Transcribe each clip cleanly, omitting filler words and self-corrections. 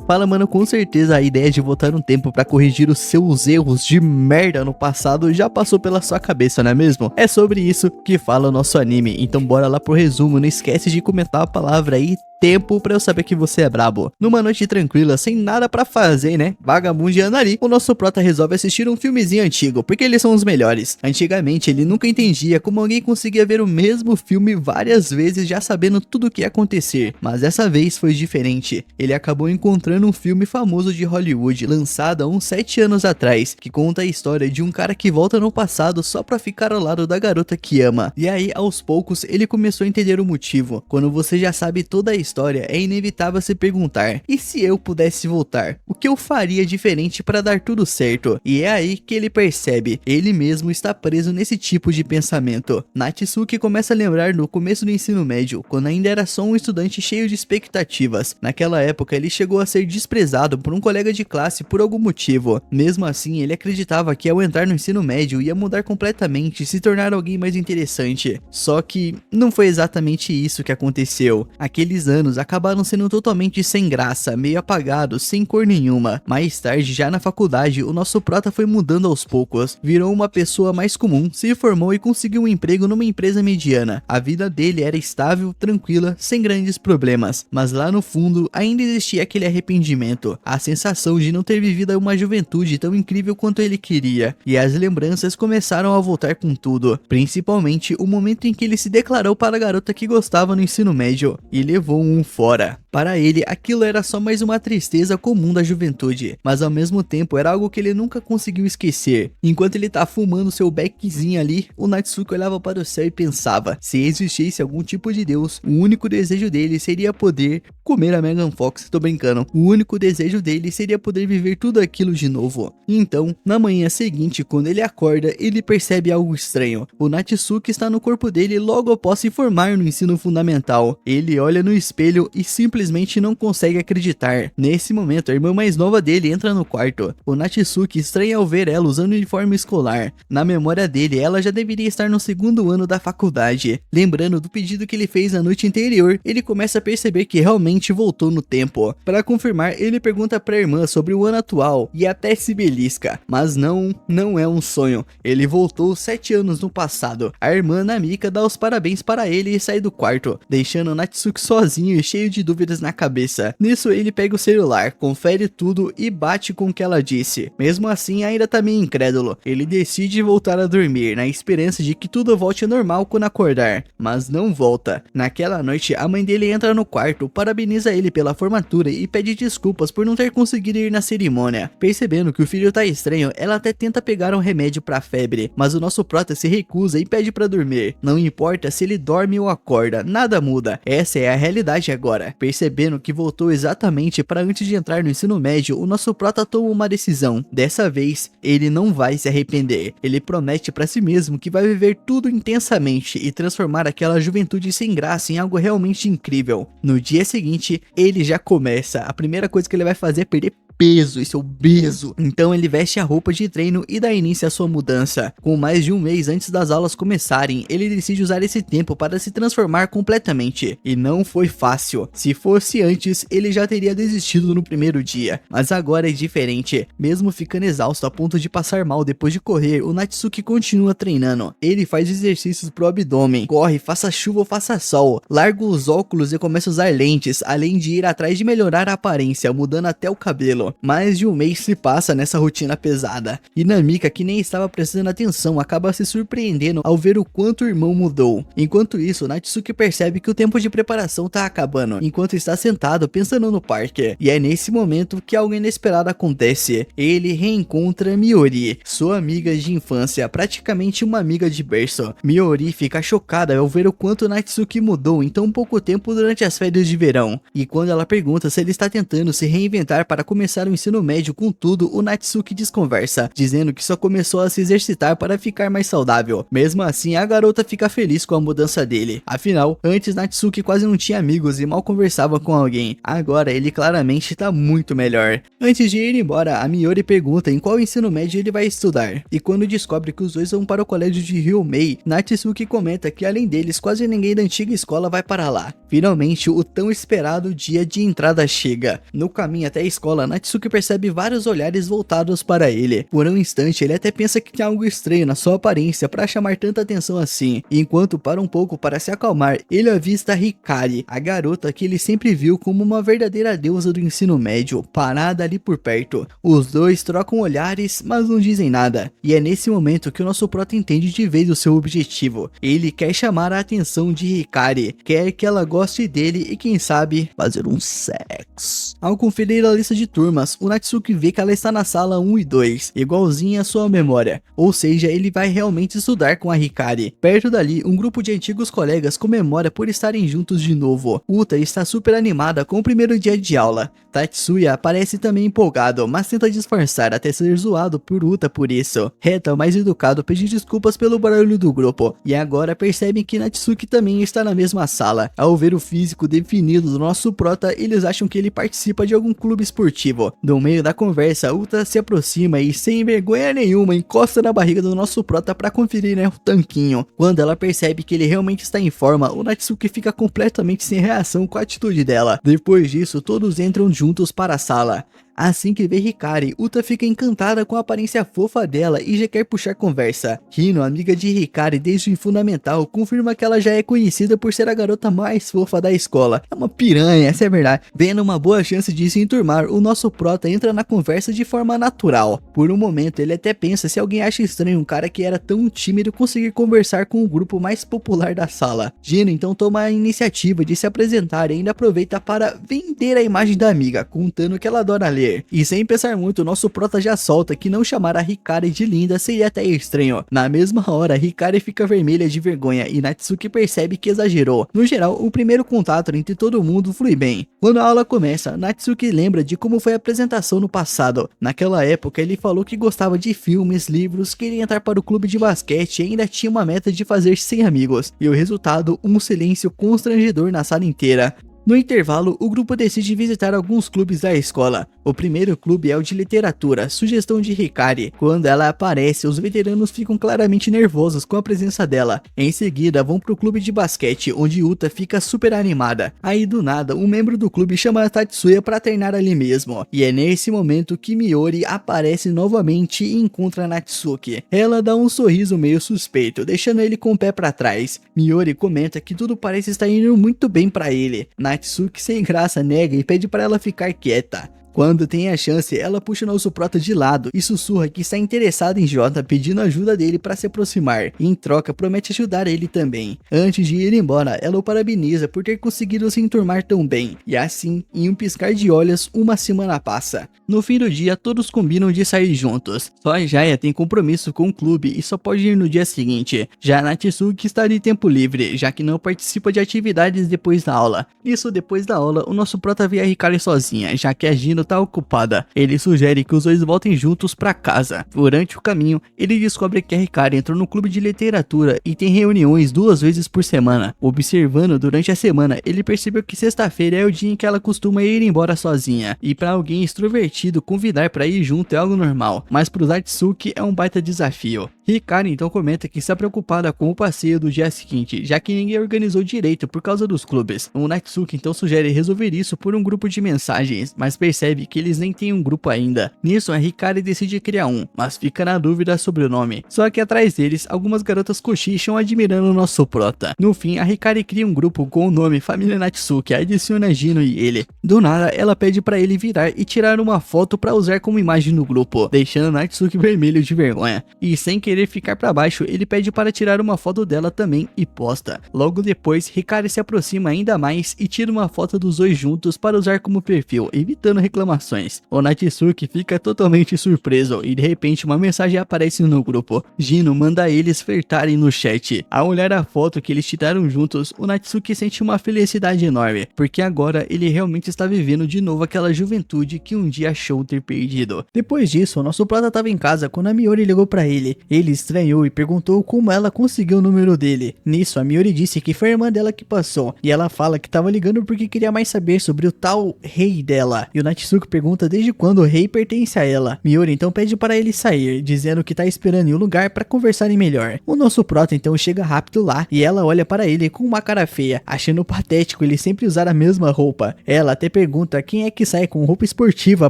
Fala, mano, com certeza a ideia de voltar um tempo pra corrigir os seus erros de merda no passado já passou pela sua cabeça, não é mesmo? É sobre isso que fala o nosso anime, então bora lá pro resumo, não esquece de comentar a palavra aí tempo pra eu saber que você é brabo. Numa noite tranquila, sem nada pra fazer, né? Vagabundeando ali, o nosso prota resolve assistir um filmezinho antigo, porque eles são os melhores. Antigamente, ele nunca entendia como alguém conseguia ver o mesmo filme várias vezes já sabendo tudo o que ia acontecer. Mas dessa vez foi diferente. Ele acabou encontrando um filme famoso de Hollywood, lançado há uns 7 anos atrás, que conta a história de um cara que volta no passado só pra ficar ao lado da garota que ama. E aí, aos poucos, ele começou a entender o motivo. Quando você já sabe toda a história, é inevitável se perguntar: e se eu pudesse voltar? O que eu faria diferente para dar tudo certo? E é aí que ele percebe, ele mesmo está preso nesse tipo de pensamento. Natsuki começa a lembrar no começo do ensino médio, quando ainda era só um estudante cheio de expectativas. Naquela época, ele chegou a ser desprezado por um colega de classe por algum motivo. Mesmo assim, ele acreditava que ao entrar no ensino médio ia mudar completamente e se tornar alguém mais interessante. Só que não foi exatamente isso que aconteceu. Aqueles anos acabaram sendo totalmente sem graça, meio apagados, sem cor nenhuma. Mais tarde, já na faculdade, o nosso prota foi mudando aos poucos, virou uma pessoa mais comum, se formou e conseguiu um emprego numa empresa mediana. A vida dele era estável, tranquila, sem grandes problemas, mas lá no fundo ainda existia aquele arrependimento, a sensação de não ter vivido uma juventude tão incrível quanto ele queria, e as lembranças começaram a voltar com tudo, principalmente o momento em que ele se declarou para a garota que gostava no ensino médio, e levou um fora. Para ele, aquilo era só mais uma tristeza comum da juventude, mas ao mesmo tempo era algo que ele nunca conseguiu esquecer. Enquanto ele tá fumando seu beckzinho ali, o Natsuki olhava para o céu e pensava: se existisse algum tipo de deus, o único desejo dele seria poder comer a Megan Fox. Tô brincando. O único desejo dele seria poder viver tudo aquilo de novo. Então, na manhã seguinte, quando ele acorda, ele percebe algo estranho. O Natsuki está no corpo dele logo após se formar no ensino fundamental. Ele olha no espelho e simplesmente não consegue acreditar. Nesse momento, a irmã mais nova dele entra no quarto. O Natsuki estranha ao ver ela usando uniforme escolar. Na memória dele, ela já deveria estar no 2º ano da faculdade. Lembrando do pedido que ele fez na noite anterior, ele começa a perceber que realmente voltou no tempo. Para confirmar, ele pergunta para a irmã sobre o ano atual e até se belisca. Mas não é um sonho. Ele voltou 7 anos no passado. A irmã Namika dá os parabéns para ele e sai do quarto, deixando o Natsuki sozinho e cheio de dúvidas na cabeça. Nisso, ele pega o celular, confere tudo e bate com o que ela disse. Mesmo assim, ainda tá meio incrédulo. Ele decide voltar a dormir, na esperança de que tudo volte ao normal quando acordar. Mas não volta. Naquela noite, a mãe dele entra no quarto, parabeniza ele pela formatura e pede desculpas por não ter conseguido ir na cerimônia. Percebendo que o filho tá estranho, ela até tenta pegar um remédio pra febre, mas o nosso prota se recusa e pede pra dormir. Não importa se ele dorme ou acorda, nada muda. Essa é a realidade agora. Percebendo que voltou exatamente para antes de entrar no ensino médio, o nosso prota toma uma decisão. Dessa vez, ele não vai se arrepender. Ele promete para si mesmo que vai viver tudo intensamente e transformar aquela juventude sem graça em algo realmente incrível. No dia seguinte, ele já começa. A primeira coisa que ele vai fazer é perder peso, esse obeso. Então ele veste a roupa de treino e dá início à sua mudança. Com mais de um mês antes das aulas começarem, ele decide usar esse tempo para se transformar completamente. E não foi fácil. Se fosse antes, ele já teria desistido no primeiro dia. Mas agora é diferente. Mesmo ficando exausto a ponto de passar mal depois de correr, o Natsuki continua treinando. Ele faz exercícios pro abdômen, corre, faça chuva ou faça sol, larga os óculos e começa a usar lentes, além de ir atrás de melhorar a aparência, mudando até o cabelo. Mais de um mês se passa nessa rotina pesada, e Namika, que nem estava prestando atenção, acaba se surpreendendo ao ver o quanto o irmão mudou. Enquanto isso, Natsuki percebe que o tempo de preparação tá acabando, enquanto está sentado pensando no parque. E é nesse momento que algo inesperado acontece. Ele reencontra Miori, sua amiga de infância, praticamente uma amiga de berço. Miori fica chocada ao ver o quanto Natsuki mudou em tão pouco tempo durante as férias de verão, e quando ela pergunta se ele está tentando se reinventar para começar começar o ensino médio com tudo, o Natsuki desconversa, dizendo que só começou a se exercitar para ficar mais saudável. Mesmo assim, a garota fica feliz com a mudança dele. Afinal, antes Natsuki quase não tinha amigos e mal conversava com alguém. Agora ele claramente tá muito melhor. Antes de ir embora, a Miori pergunta em qual ensino médio ele vai estudar. E quando descobre que os dois vão para o colégio de Ryumei, Natsuki comenta que além deles, quase ninguém da antiga escola vai para lá. Finalmente, o tão esperado dia de entrada chega. No caminho até a escola, Natsuki percebe vários olhares voltados para ele. Por um instante, ele até pensa que tem algo estranho na sua aparência para chamar tanta atenção assim. Enquanto para um pouco para se acalmar, ele avista Hikari, a garota que ele sempre viu como uma verdadeira deusa do ensino médio, parada ali por perto. Os dois trocam olhares, mas não dizem nada. E é nesse momento que o nosso prota entende de vez o seu objetivo. Ele quer chamar a atenção de Hikari, quer que ela goste dele e quem sabe fazer um sexo. Ao conferir a lista de turmas, o Natsuki vê que ela está na sala 1 e 2, igualzinha à sua memória. Ou seja, ele vai realmente estudar com a Hikari. Perto dali, um grupo de antigos colegas comemora por estarem juntos de novo. Uta está super animada com o primeiro dia de aula. Tatsuya parece também empolgado, mas tenta disfarçar até ser zoado por Uta por isso. Reta, o mais educado, pede desculpas pelo barulho do grupo, e agora percebem que Natsuki também está na mesma sala. Ao ver o físico definido do nosso prota, eles acham que ele participa de algum clube esportivo. No meio da conversa, Uta se aproxima e sem vergonha nenhuma encosta na barriga do nosso prota para conferir, né, o tanquinho. Quando ela percebe que ele realmente está em forma, o Natsuki fica completamente sem reação com a atitude dela. Depois disso, todos entram juntos para a sala. Assim que vê Hikari, Uta fica encantada com a aparência fofa dela e já quer puxar conversa. Hino, amiga de Hikari desde o fundamental, confirma que ela já é conhecida por ser a garota mais fofa da escola. É uma piranha, essa é verdade. Vendo uma boa chance de se enturmar, o nosso prota entra na conversa de forma natural. Por um momento, ele até pensa se alguém acha estranho um cara que era tão tímido conseguir conversar com o grupo mais popular da sala. Hino então toma a iniciativa de se apresentar e ainda aproveita para vender a imagem da amiga, contando que ela adora ler. E sem pensar muito, nosso prota já solta que não chamar a Hikari de linda seria até estranho. Na mesma hora, Hikari fica vermelha de vergonha e Natsuki percebe que exagerou. No geral, o primeiro contato entre todo mundo flui bem. Quando a aula começa, Natsuki lembra de como foi a apresentação no passado. Naquela época, ele falou que gostava de filmes, livros, queria entrar para o clube de basquete e ainda tinha uma meta de fazer 100 amigos. E o resultado, um silêncio constrangedor na sala inteira. No intervalo, o grupo decide visitar alguns clubes da escola. O primeiro clube é o de literatura, sugestão de Hikari. Quando ela aparece, os veteranos ficam claramente nervosos com a presença dela. Em seguida, vão pro clube de basquete, onde Uta fica super animada. Aí do nada, um membro do clube chama a Tatsuya para treinar ali mesmo. E é nesse momento que Miori aparece novamente e encontra Natsuki. Ela dá um sorriso meio suspeito, deixando ele com o pé para trás. Miori comenta que tudo parece estar indo muito bem para ele. Natsuki sem graça nega e pede para ela ficar quieta. Quando tem a chance, ela puxa o nosso prota de lado e sussurra que está interessada em Jota, pedindo ajuda dele para se aproximar, e em troca promete ajudar ele também. Antes de ir embora, ela o parabeniza por ter conseguido se enturmar tão bem, e assim, em um piscar de olhos, uma semana passa. No fim do dia, todos combinam de sair juntos. Só a Jaya tem compromisso com o clube e só pode ir no dia seguinte. Já Natsuki está de tempo livre, já que não participa de atividades depois da aula. Isso depois da aula, o nosso prota vê a Hikari sozinha, já que a Gino tá ocupada. Ele sugere que os dois voltem juntos pra casa. Durante o caminho, ele descobre que a Hikari entrou no clube de literatura e tem reuniões 2 vezes por semana. Observando durante a semana, ele percebeu que sexta-feira é o dia em que ela costuma ir embora sozinha. E pra alguém extrovertido, convidar pra ir junto é algo normal, mas pro Natsuki é um baita desafio. Hikari então comenta que está preocupada com o passeio do dia seguinte, já que ninguém organizou direito por causa dos clubes. O Natsuki então sugere resolver isso por um grupo de mensagens, mas percebe que eles nem têm um grupo ainda. Nisso, a Hikari decide criar um, mas fica na dúvida sobre o nome. Só que atrás deles, algumas garotas cochicham admirando o nosso prota. No fim, a Hikari cria um grupo com o nome Família Natsuki, adiciona Gino e ele. Do nada, ela pede pra ele virar e tirar uma foto pra usar como imagem no grupo, deixando Natsuki vermelho de vergonha. E sem querer querer ficar pra baixo, ele pede para tirar uma foto dela também e posta. Logo depois, Hikari se aproxima ainda mais e tira uma foto dos dois juntos para usar como perfil, evitando reclamações. O Natsuki fica totalmente surpreso e de repente uma mensagem aparece no grupo. Gino manda eles flertarem no chat. Ao olhar a foto que eles tiraram juntos, o Natsuki sente uma felicidade enorme, porque agora ele realmente está vivendo de novo aquela juventude que um dia achou ter perdido. Depois disso, o nosso prota estava em casa quando a Miori ligou para ele. Ele estranhou e perguntou como ela conseguiu o número dele. Nisso, a Miori disse que foi a irmã dela que passou, e ela fala que estava ligando porque queria mais saber sobre o tal rei dela. E o Natsuki pergunta desde quando o rei pertence a ela. Miori então pede para ele sair, dizendo que tá esperando em um lugar para conversarem melhor. O nosso prota então chega rápido lá e ela olha para ele com uma cara feia, achando patético ele sempre usar a mesma roupa. Ela até pergunta quem é que sai com roupa esportiva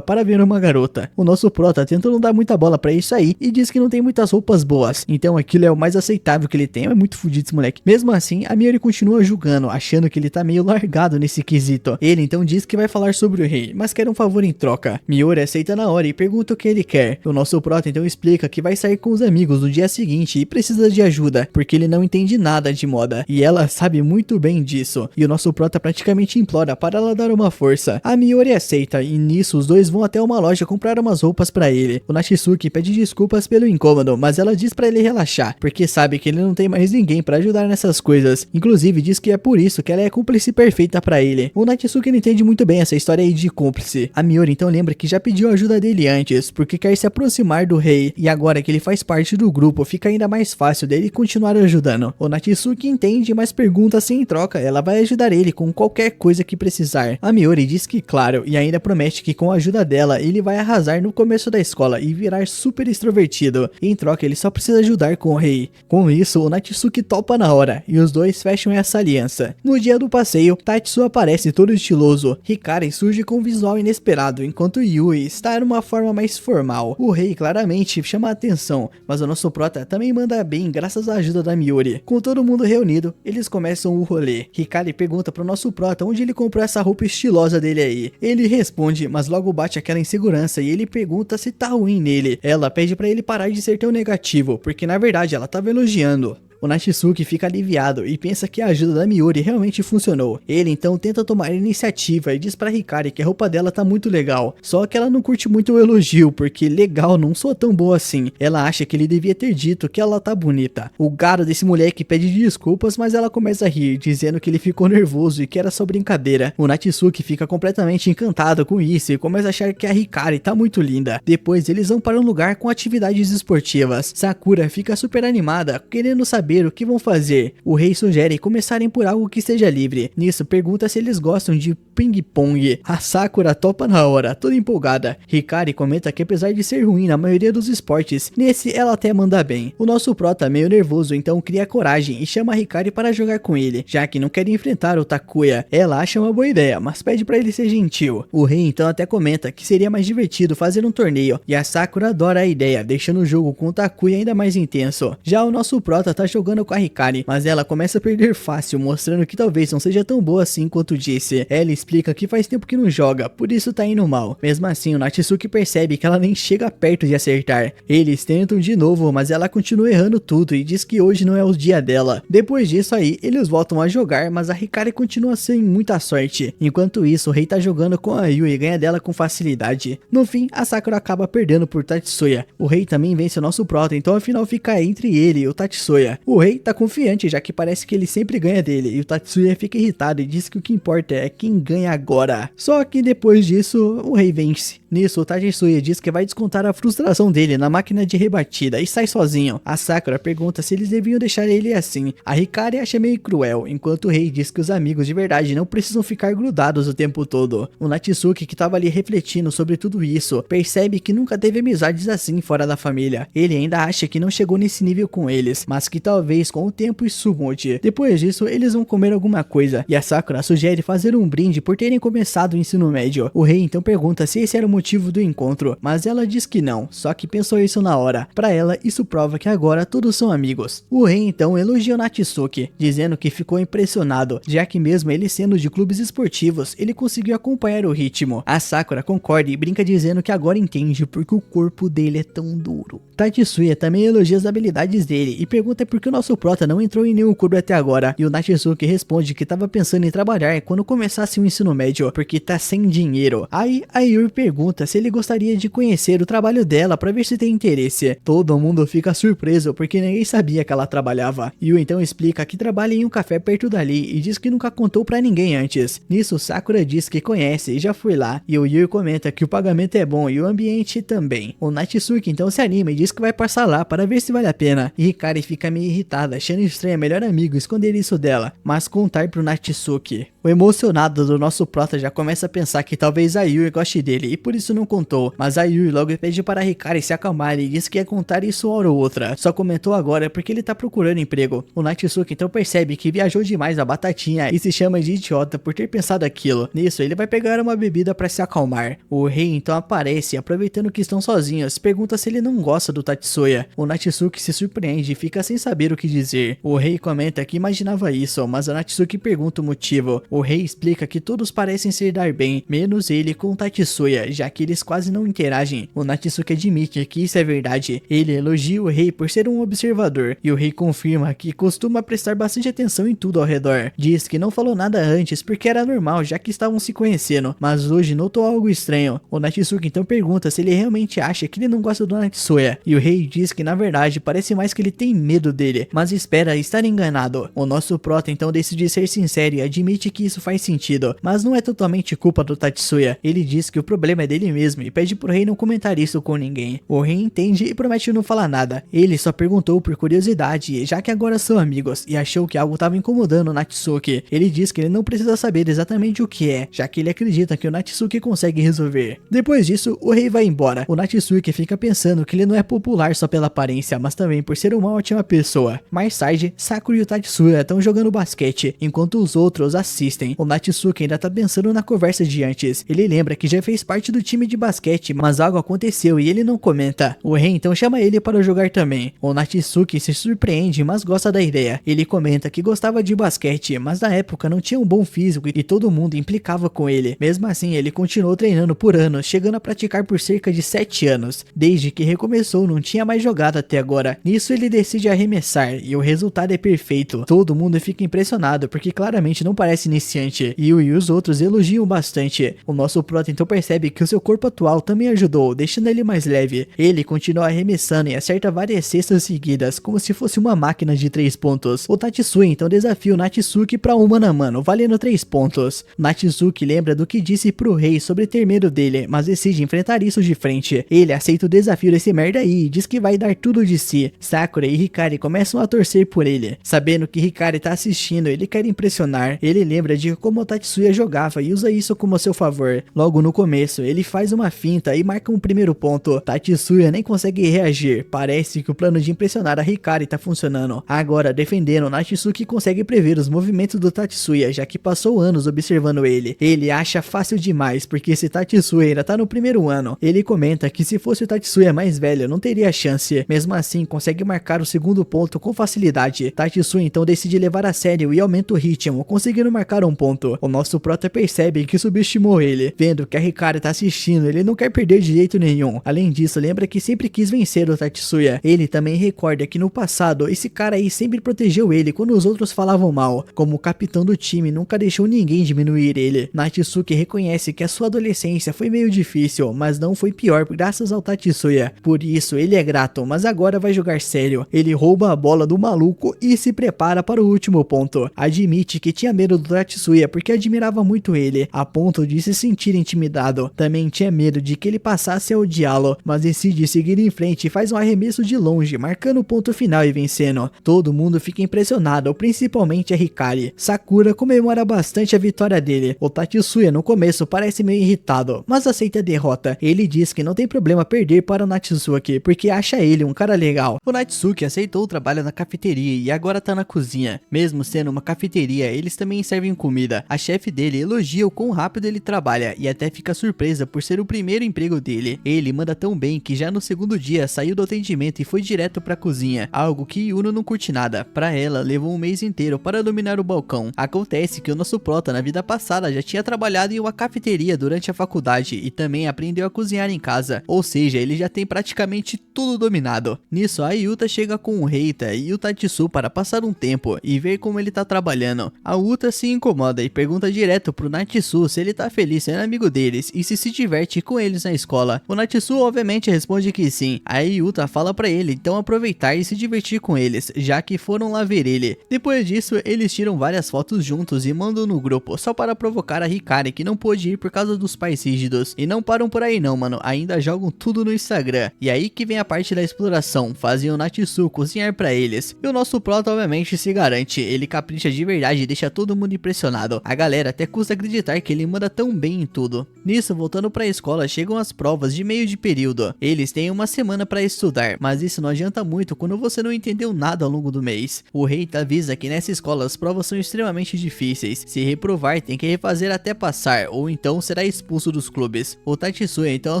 para ver uma garota. O nosso prota tenta não dar muita bola para isso aí e diz que não tem muitas roupas boas, então aquilo é o mais aceitável que ele tem. É muito fudido esse moleque. Mesmo assim, a Miori continua julgando, achando que ele tá meio largado nesse quesito. Ele então diz que vai falar sobre o rei, mas quer um favor em troca. Miori aceita na hora e pergunta o que ele quer. O nosso prota então explica que vai sair com os amigos no dia seguinte e precisa de ajuda, porque ele não entende nada de moda, e ela sabe muito bem disso. E o nosso prota praticamente implora para ela dar uma força. A Miori aceita e nisso os dois vão até uma loja comprar umas roupas para ele. O Natsuki pede desculpas pelo incômodo, mas ela diz para ele relaxar, porque sabe que ele não tem mais ninguém para ajudar nessas coisas. Inclusive diz que é por isso que ela é a cúmplice perfeita para ele. O Natsuki não entende muito bem essa história aí de cúmplice. A Miori então lembra que já pediu ajuda dele antes, porque quer se aproximar do rei, e agora que ele faz parte do grupo, fica ainda mais fácil dele continuar ajudando. O Natsuki entende, mas pergunta se em troca ela vai ajudar ele com qualquer coisa que precisar. A Miori diz que claro, e ainda promete que com a ajuda dela ele vai arrasar no começo da escola e virar super extrovertido. Em troca ele só precisa ajudar com o rei. Com isso o Natsuki topa na hora, e os dois fecham essa aliança. No dia do passeio, Tatsu aparece todo estiloso. Hikari surge com um visual inesperado, enquanto Yui está numa forma mais formal. O rei claramente chama a atenção, mas o nosso prota também manda bem graças à ajuda da Miori. Com todo mundo reunido, eles começam o rolê. Hikari pergunta pro nosso prota onde ele comprou essa roupa estilosa dele aí. Ele responde, mas logo bate aquela insegurança e ele pergunta se tá ruim nele. Ela pede pra ele parar de ser tão negativo, porque na verdade ela tava elogiando. O Natsuki fica aliviado e pensa que a ajuda da Miori realmente funcionou. Ele então tenta tomar a iniciativa e diz pra Hikari que a roupa dela tá muito legal, só que ela não curte muito o elogio, porque legal não soa tão boa assim. Ela acha que ele devia ter dito que ela tá bonita. O gado desse moleque pede desculpas, mas ela começa a rir, dizendo que ele ficou nervoso e que era só brincadeira. O Natsuki fica completamente encantado com isso e começa a achar que a Hikari tá muito linda. Depois eles vão para um lugar com atividades esportivas. Sakura fica super animada, querendo saber o que vão fazer. O rei sugere começarem por algo que esteja livre. Nisso pergunta se eles gostam de ping-pong. A Sakura topa na hora, toda empolgada. Hikari comenta que apesar de ser ruim na maioria dos esportes, nesse ela até manda bem. O nosso prota, meio nervoso, então cria coragem e chama a Hikari para jogar com ele, já que não quer enfrentar o Takuya. Ela acha uma boa ideia, mas pede para ele ser gentil. O rei então até comenta que seria mais divertido fazer um torneio, e a Sakura adora a ideia, deixando o jogo com o Takuya ainda mais intenso. Já o nosso prota tá jogando com a Hikari, mas ela começa a perder fácil, mostrando que talvez não seja tão boa assim quanto disse. Ela explica que faz tempo que não joga, por isso tá indo mal. Mesmo assim, o Natsuki percebe que ela nem chega perto de acertar. Eles tentam de novo, mas ela continua errando tudo e diz que hoje não é o dia dela. Depois disso aí, eles voltam a jogar, mas a Hikari continua sem muita sorte. Enquanto isso, o rei tá jogando com a Yui e ganha dela com facilidade. No fim, a Sakura acaba perdendo por Tatsuya. O rei também vence o nosso prota, então a final fica entre ele e o Tatsuya. O rei tá confiante, já que parece que ele sempre ganha dele, e o Tatsuya fica irritado e diz que o que importa é quem ganha agora. Só que depois disso, o rei vence. Nisso, o Tatsuya diz que vai descontar a frustração dele na máquina de rebatida e sai sozinho. A Sakura pergunta se eles deviam deixar ele assim. A Hikari acha meio cruel, enquanto o rei diz que os amigos de verdade não precisam ficar grudados o tempo todo. O Natsuki, que tava ali refletindo sobre tudo isso, percebe que nunca teve amizades assim fora da família. Ele ainda acha que não chegou nesse nível com eles, mas que talvez talvez com o tempo isso mude. Depois disso, eles vão comer alguma coisa, e a Sakura sugere fazer um brinde por terem começado o ensino médio. O rei então pergunta se esse era o motivo do encontro, mas ela diz que não, só que pensou isso na hora. Pra ela, isso prova que agora todos são amigos. O rei então elogia o Natsuki, dizendo que ficou impressionado, já que mesmo ele sendo de clubes esportivos, ele conseguiu acompanhar o ritmo. A Sakura concorda e brinca dizendo que agora entende porque o corpo dele é tão duro. Tatsuya também elogia as habilidades dele e pergunta por que o nosso prota não entrou em nenhum clube até agora, e o Natsuki responde que estava pensando em trabalhar quando começasse o ensino médio, porque tá sem dinheiro. Aí a Yuri pergunta se ele gostaria de conhecer o trabalho dela para ver se tem interesse. Todo mundo fica surpreso porque ninguém sabia que ela trabalhava. Yuri então explica que trabalha em um café perto dali e diz que nunca contou pra ninguém antes. Nisso Sakura diz que conhece e já foi lá, e o Yuri comenta que o pagamento é bom e o ambiente também. O Natsuki então se anima e diz que vai passar lá para ver se vale a pena, e Hikari fica meio irritada, achando estranho a melhor amigo esconder isso dela, mas contar pro Natsuki. O emocionado do nosso prota já começa a pensar que talvez a Yuri goste dele e por isso não contou, mas a Yuri logo pede para a Hikari se acalmar e diz que ia contar isso hora ou outra, só comentou agora porque ele tá procurando emprego. O Natsuki então percebe que viajou demais a batatinha e se chama de idiota por ter pensado aquilo. Nisso ele vai pegar uma bebida para se acalmar. O rei então aparece, aproveitando que estão sozinhos, pergunta se ele não gosta do Tatsuya. O Natsuki se surpreende e fica sem saber o que dizer. O rei comenta que imaginava isso, mas a Natsuki pergunta o motivo. O rei explica que todos parecem se dar bem, menos ele com o Tatsuya, já que eles quase não interagem. O Natsuki admite que isso é verdade. Ele elogia o rei por ser um observador, e o rei confirma que costuma prestar bastante atenção em tudo ao redor. Diz que não falou nada antes porque era normal, já que estavam se conhecendo, mas hoje notou algo estranho. O Natsuki então pergunta se ele realmente acha que ele não gosta do Natsuya, e o rei diz que na verdade parece mais que ele tem medo dele, mas espera estar enganado. O nosso prota então decide ser sincero e admite que isso faz sentido, mas não é totalmente culpa do Tatsuya. Ele diz que o problema é dele mesmo e pede pro rei não comentar isso com ninguém. O rei entende e promete não falar nada. Ele só perguntou por curiosidade, já que agora são amigos, e achou que algo estava incomodando o Natsuki. Ele diz que ele não precisa saber exatamente o que é, já que ele acredita que o Natsuki consegue resolver. Depois disso, o rei vai embora. O Natsuki fica pensando que ele não é popular só pela aparência, mas também por ser uma ótima pessoa. Mais tarde, Sakura e o Tatsuya estão jogando basquete, enquanto os outros assistem. O Natsuki ainda tá pensando na conversa de antes. Ele lembra que já fez parte do time de basquete, mas algo aconteceu e ele não comenta. O rei então chama ele para jogar também. O Natsuki se surpreende, mas gosta da ideia. Ele comenta que gostava de basquete, mas na época não tinha um bom físico e todo mundo implicava com ele. Mesmo assim, ele continuou treinando por anos, chegando a praticar por cerca de 7 anos. Desde que recomeçou, não tinha mais jogado até agora. Nisso ele decide arremessar e o resultado é perfeito. Todo mundo fica impressionado porque claramente não parece iniciante. Yu e os outros elogiam bastante. O nosso prota então percebe que o seu corpo atual também ajudou, deixando ele mais leve. Ele continua arremessando e acerta várias cestas seguidas, como se fosse uma máquina de 3 pontos. O Tatsuya então desafia o Natsuki para um mano a mano, valendo 3 pontos. Natsuki lembra do que disse pro rei sobre ter medo dele, mas decide enfrentar isso de frente. Ele aceita o desafio desse merda aí e diz que vai dar tudo de si. Sakura e Hikari começam a torcer por ele. Sabendo que Hikari tá assistindo, ele quer impressionar. Ele lembra de como o Tatsuya jogava e usa isso como a seu favor. Logo no começo, ele faz uma finta e marca um primeiro ponto. Tatsuya nem consegue reagir. Parece que o plano de impressionar a Hikari tá funcionando. Agora, defendendo, Natsuki consegue prever os movimentos do Tatsuya, já que passou anos observando ele. Ele acha fácil demais, porque esse Tatsuya ainda tá no primeiro ano. Ele comenta que se fosse o Tatsuya mais velho, não teria chance. Mesmo assim, consegue marcar o segundo ponto com facilidade. Tatsuya então decide levar a sério e aumenta o ritmo, conseguindo marcar um ponto. O nosso prota percebe que subestimou ele. Vendo que a Hikari tá assistindo, ele não quer perder de jeito nenhum. Além disso, lembra que sempre quis vencer o Tatsuya. Ele também recorda que no passado, esse cara aí sempre protegeu ele quando os outros falavam mal. Como o capitão do time, nunca deixou ninguém diminuir ele. Natsuki reconhece que a sua adolescência foi meio difícil, mas não foi pior graças ao Tatsuya. Por isso, ele é grato, mas agora vai jogar sério. Ele rouba a bola do maluco e se prepara para o último ponto. Admite que tinha medo do Tatsuya porque admirava muito ele, a ponto de se sentir intimidado. Também tinha medo de que ele passasse a odiá-lo, mas decide seguir em frente e faz um arremesso de longe, marcando o ponto final e vencendo. Todo mundo fica impressionado, principalmente a Hikari. Sakura comemora bastante a vitória dele. O Tatsuya no começo parece meio irritado, mas aceita a derrota. Ele diz que não tem problema perder para o Natsuki, porque acha ele um cara legal. O Natsuki aceitou o trabalho na cafeteria e agora tá na cozinha. Mesmo sendo uma cafeteria, eles também servem comida. A chefe dele elogia o quão rápido ele trabalha e até fica surpresa por ser o primeiro emprego dele. Ele manda tão bem que já no segundo dia saiu do atendimento e foi direto pra cozinha, algo que Yuno não curte nada. Pra ela, levou um mês inteiro para dominar o balcão. Acontece que o nosso prota na vida passada já tinha trabalhado em uma cafeteria durante a faculdade e também aprendeu a cozinhar em casa, ou seja, ele já tem praticamente tudo dominado. Nisso, a Yuta chega com o Reita e o Tatsu para passar um tempo e ver como ele tá trabalhando. A Uta se incomoda e pergunta direto pro Natsu se ele tá feliz sendo amigo deles e se diverte com eles na escola. O Natsu obviamente responde que sim. A Yuta fala pra ele então aproveitar e se divertir com eles, já que foram lá ver ele. Depois disso, eles tiram várias fotos juntos e mandam no grupo, só para provocar a Hikari, que não pôde ir por causa dos pais rígidos. E não param por aí não, mano, ainda jogam tudo no Instagram. E aí que vem a parte da exploração, fazem o Natsu cozinhar pra eles. E o nosso prota obviamente se garante, ele capricha de verdade e deixa todo mundo impressionado. A galera até custa acreditar que ele manda tão bem em tudo. Nisso, voltando pra escola, chegam as provas de meio de período. Eles têm uma semana pra estudar, mas isso não adianta muito quando você não entendeu nada ao longo do mês. O rei avisa que nessa escola as provas são extremamente difíceis. Se reprovar, tem que refazer até passar, ou então será expulso dos clubes. O Tatsuya então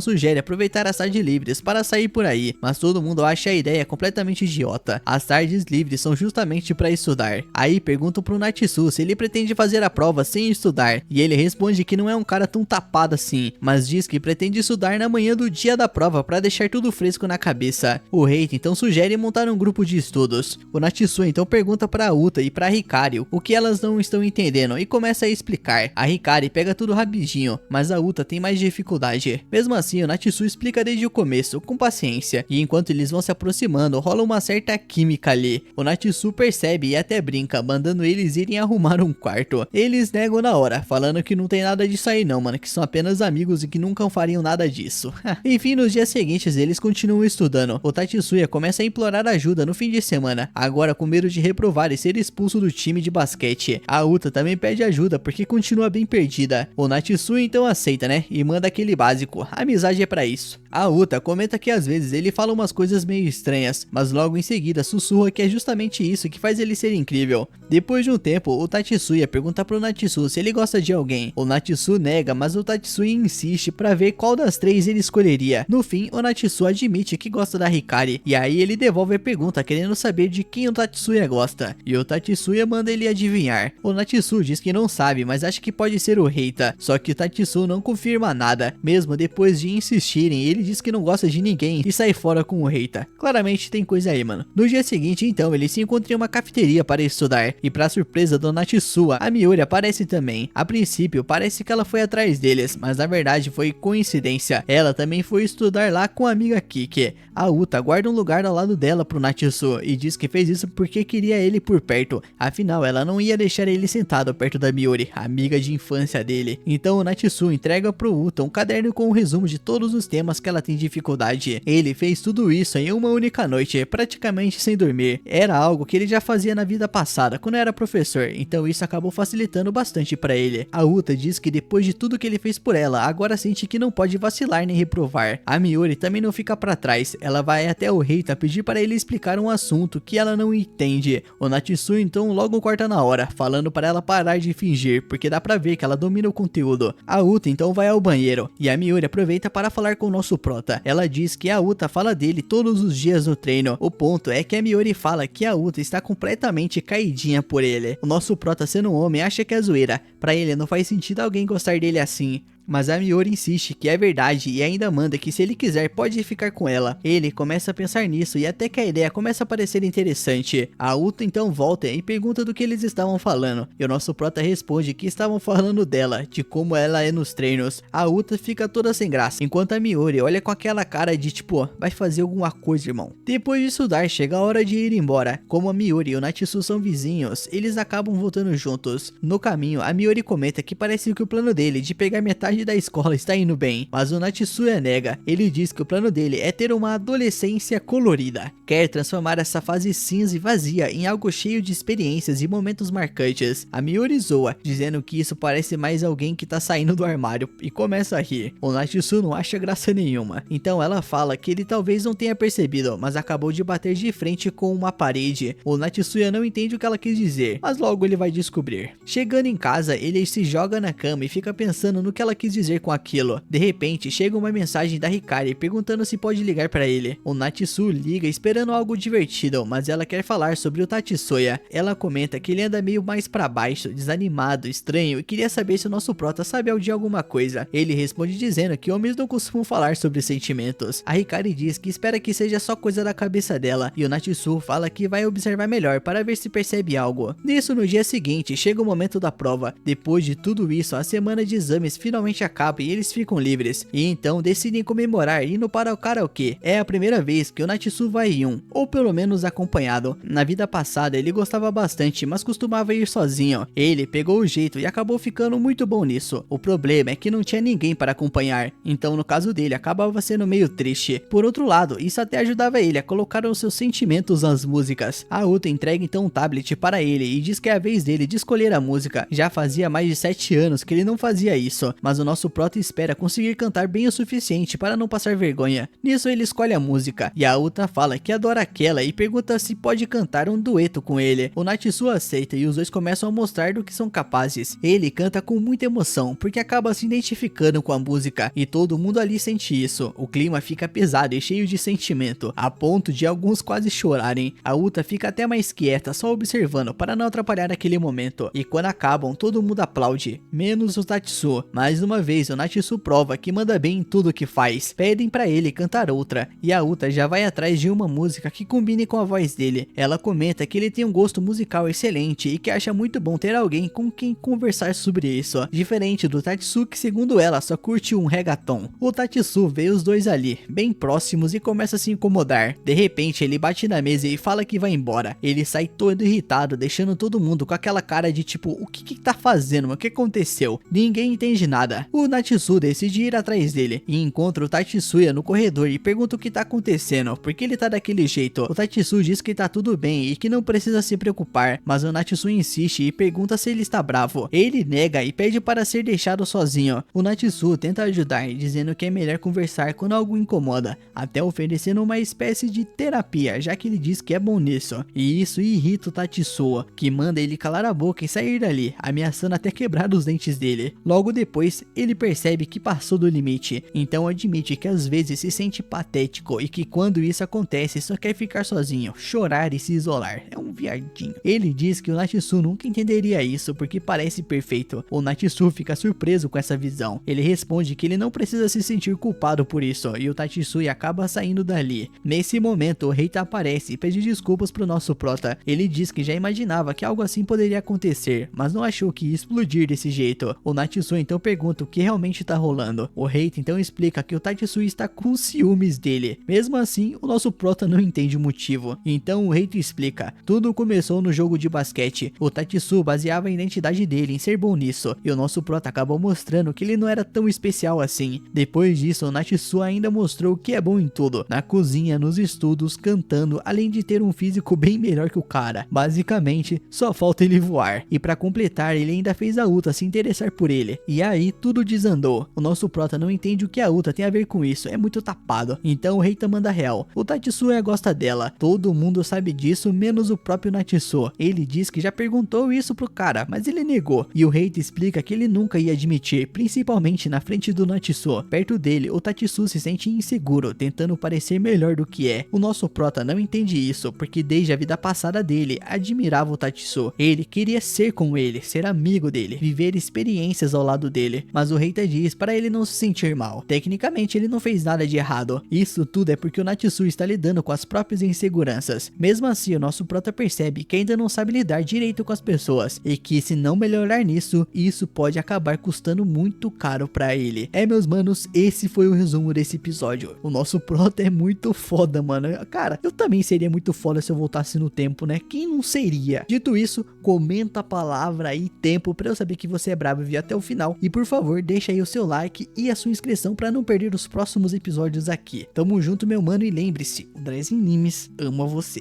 sugere aproveitar as tardes livres para sair por aí, mas todo mundo acha a ideia completamente idiota. As tardes livres são justamente para estudar. Aí perguntam pro Natsu se ele pretende fazer a prova sem estudar, e ele responde que não é um cara tão tapado assim, mas diz que pretende estudar na manhã do dia da prova para deixar tudo fresco na cabeça. O rei então sugere montar um grupo de estudos. O Natsu então pergunta pra Uta e pra Hikari o que elas não estão entendendo e começa a explicar. A Hikari pega tudo rapidinho, mas a Uta tem mais dificuldade. Mesmo assim, o Natsu explica desde o começo, com paciência, e enquanto eles vão se aproximando, rola uma certa química ali. O Natsu percebe e até brinca, mandando eles irem arrumar um quarto. Eles negam na hora, falando que não tem nada disso aí não, mano, que são apenas amigos e que nunca fariam nada disso. Enfim, nos dias seguintes eles continuam estudando. O Tatsuya começa a implorar ajuda no fim de semana, agora com medo de reprovar e ser expulso do time de basquete. A Uta também pede ajuda porque continua bem perdida. O Natsu então aceita, né, e manda aquele básico, a amizade é pra isso. A Uta comenta que às vezes ele fala umas coisas meio estranhas, mas logo em seguida sussurra que é justamente isso que faz ele ser incrível. Depois de um tempo, o Tatsuya pergunta pro Natsu se ele gosta de alguém. O Natsu nega, mas o Tatsuya insiste pra ver qual das três ele escolheria. No fim, o Natsu admite que gosta da Hikari, e aí ele devolve a pergunta querendo saber de quem o Tatsuya gosta, e o Tatsuya manda ele adivinhar. O Natsu diz que não sabe, mas acha que pode ser o Reita, só que o Tatsuya não confirma nada. Mesmo depois de insistirem, ele diz que não gosta de ninguém e sai fora com o Reita. Claramente tem coisa aí, mano. No dia seguinte, então, eles se encontram em uma cafeteria para estudar, e pra surpresa do Natsu, a Miuri aparece também. A princípio, parece que ela foi atrás deles, mas na verdade foi coincidência. Ela também foi estudar lá com a amiga Kiki. A Uta guarda um lugar ao lado dela pro Natsu e diz que fez isso porque queria ele por perto. Afinal, ela não ia deixar ele sentado perto da Miuri, a amiga de infância dele. Então o Natsu entrega pro Uta um caderno com um resumo de todos os temas que ela tem dificuldade. Ele fez tudo isso em uma única noite, praticamente sem dormir. Era algo que ele já fazia na vida passada, quando era professor, então isso acabou facilitando bastante pra ele. A Uta diz que depois de tudo que ele fez por ela, agora sente que não pode vacilar nem reprovar. A Miuri também não fica pra trás, ela vai até o Reita pedir para ele explicar um assunto que ela não entende. O Natsu então logo corta na hora, falando para ela parar de fingir, porque dá pra ver que ela domina o conteúdo. A Uta então vai ao banheiro, e a Miuri aproveita para falar com o nosso prota. Ela diz que a Uta fala dele todos os dias no treino. O ponto é que a Miuri fala que a Uta está completamente caidinha por ele. O nosso prota, sendo um homem, acha que é zoeira. Pra ele não faz sentido alguém gostar dele assim. mas a Miori insiste que é verdade e ainda manda que se ele quiser pode ficar com ela. Ele começa a pensar nisso e até que a ideia começa a parecer interessante. A Uta então volta e pergunta do que eles estavam falando, e o nosso prota responde que estavam falando dela, de como ela é nos treinos. A Uta fica toda sem graça, enquanto a Miori olha com aquela cara de tipo, vai fazer alguma coisa, irmão. Depois de estudar, chega a hora de ir embora. Como a Miori e o Natsu são vizinhos, eles acabam voltando juntos. No caminho, a Miori comenta que parece que o plano dele de pegar metade da escola está indo bem, mas o Natsuya nega. Ele diz que o plano dele é ter uma adolescência colorida. Quer transformar essa fase cinza e vazia em algo cheio de experiências e momentos marcantes. A Miori zoa, dizendo que isso parece mais alguém que tá saindo do armário, e começa a rir. O Natsu não acha graça nenhuma, então ela fala que ele talvez não tenha percebido, mas acabou de bater de frente com uma parede. O Natsuya não entende o que ela quis dizer, mas logo ele vai descobrir. Chegando em casa, ele se joga na cama e fica pensando no que ela quis dizer com aquilo. De repente, chega uma mensagem da Hikari perguntando se pode ligar para ele. O Natsu liga esperando algo divertido, mas ela quer falar sobre o Tatsuya. Ela comenta que ele anda meio mais para baixo, desanimado, estranho, e queria saber se o nosso prota sabe de alguma coisa. Ele responde dizendo que homens não costumam falar sobre sentimentos. A Hikari diz que espera que seja só coisa da cabeça dela, e o Natsu fala que vai observar melhor para ver se percebe algo. Nisso, no dia seguinte, chega o momento da prova. Depois de tudo isso, a semana de exames finalmente acaba e eles ficam livres, e então decidem comemorar indo para o karaokê. É a primeira vez que o Natsu vai em um, ou pelo menos acompanhado. Na vida passada ele gostava bastante, mas costumava ir sozinho. Ele pegou o jeito e acabou ficando muito bom nisso. O problema é que não tinha ninguém para acompanhar, então no caso dele acabava sendo meio triste. Por outro lado, isso até ajudava ele a colocar os seus sentimentos nas músicas. A Uta entrega então um tablet para ele e diz que é a vez dele de escolher a música. Já fazia mais de 7 anos que ele não fazia isso, mas o nosso prota espera conseguir cantar bem o suficiente para não passar vergonha. Nisso ele escolhe a música, e a Uta fala que adora aquela e pergunta se pode cantar um dueto com ele. O Natsu aceita e os dois começam a mostrar do que são capazes. Ele canta com muita emoção, porque acaba se identificando com a música, e todo mundo ali sente isso. O clima fica pesado e cheio de sentimento, a ponto de alguns quase chorarem. A Uta fica até mais quieta, só observando para não atrapalhar aquele momento, e quando acabam, todo mundo aplaude, menos o Tatsu. Mais uma vez, o Natsu prova que manda bem em tudo que faz. Pedem para ele cantar outra, e a Uta já vai atrás de uma música que combine com a voz dele. Ela comenta que ele tem um gosto musical excelente e que acha muito bom ter alguém com quem conversar sobre isso, diferente do Tatsu, que segundo ela só curte um reggaeton. O Tatsu vê os dois ali, bem próximos, e começa a se incomodar. De repente ele bate na mesa e fala que vai embora. Ele sai todo irritado, deixando todo mundo com aquela cara de tipo, o que tá fazendo, o que aconteceu? Ninguém entende nada. O Natsu decide ir atrás dele e encontra o Tatsuya no corredor e pergunta o que tá acontecendo, porque ele tá daquele jeito. O Tatsu diz que tá tudo bem e que não precisa se preocupar, mas o Natsu insiste e pergunta se ele está bravo. Ele nega e pede para ser deixado sozinho. O Natsu tenta ajudar, dizendo que é melhor conversar quando algo incomoda, até oferecendo uma espécie de terapia, já que ele diz que é bom nisso. E isso irrita o Tatsuya, que manda ele calar a boca e sair dali, ameaçando até quebrar os dentes dele. Logo depois, ele percebe que passou do limite, então admite que às vezes se sente patético e que quando isso acontece só quer ficar sozinho, chorar e se isolar. É um viadinho. Ele diz que o Natsu nunca entenderia isso porque parece perfeito. O Natsu fica surpreso com essa visão. Ele responde que ele não precisa se sentir culpado por isso, e o Tatsuya acaba saindo dali. Nesse momento, o Reita aparece e pede desculpas pro nosso prota. Ele diz que já imaginava que algo assim poderia acontecer, mas não achou que ia explodir desse jeito. O Natsu então pergunta o que realmente tá rolando. O Reita então explica que o Tatsuya está com ciúmes dele. Mesmo assim, o nosso prota não entende o motivo. Então o Reita explica. Tudo começou no jogo de basquete. O Tatsuya baseava a identidade dele em ser bom nisso, e o nosso prota acabou mostrando que ele não era tão especial assim. Depois disso, o Natsu ainda mostrou que é bom em tudo, na cozinha, nos estudos, cantando, além de ter um físico bem melhor que o cara. Basicamente, só falta ele voar. E pra completar, ele ainda fez a Uta se interessar por ele. E aí, tudo desandou. O nosso prota não entende o que a Uta tem a ver com isso, é muito tapado. Então o Reita manda real. O Tatsuya gosta dela, todo mundo sabe disso, menos o próprio Natsu. Ele diz que já perguntou isso pro cara, mas ele negou. E o Reita explica que ele nunca ia admitir, principalmente na frente do Natsu. Perto dele, o Tatsuya se sente inseguro, tentando parecer melhor do que é. O nosso prota não entende isso, porque desde a vida passada dele, admirava o Tatsuya. Ele queria ser como ele, ser amigo dele, viver experiências ao lado dele. mas o Reita diz para ele não se sentir mal. Tecnicamente ele não fez nada de errado. Isso tudo é porque o Natsui está lidando com as próprias inseguranças. Mesmo assim, o nosso prota percebe que ainda não sabe lidar direito com as pessoas e que se não melhorar nisso, isso pode acabar custando muito caro para ele. Meus manos, esse foi o resumo desse episódio. O nosso prota é muito foda, mano. Cara, eu também seria muito foda se eu voltasse no tempo, né? Quem não seria? Dito isso, comenta a palavra aí tempo pra eu saber que você é brabo e viu até o final. E por favor, deixa aí o seu like e a sua inscrição pra não perder os próximos episódios aqui. Tamo junto, meu mano, e lembre-se, o Dres Animes ama você.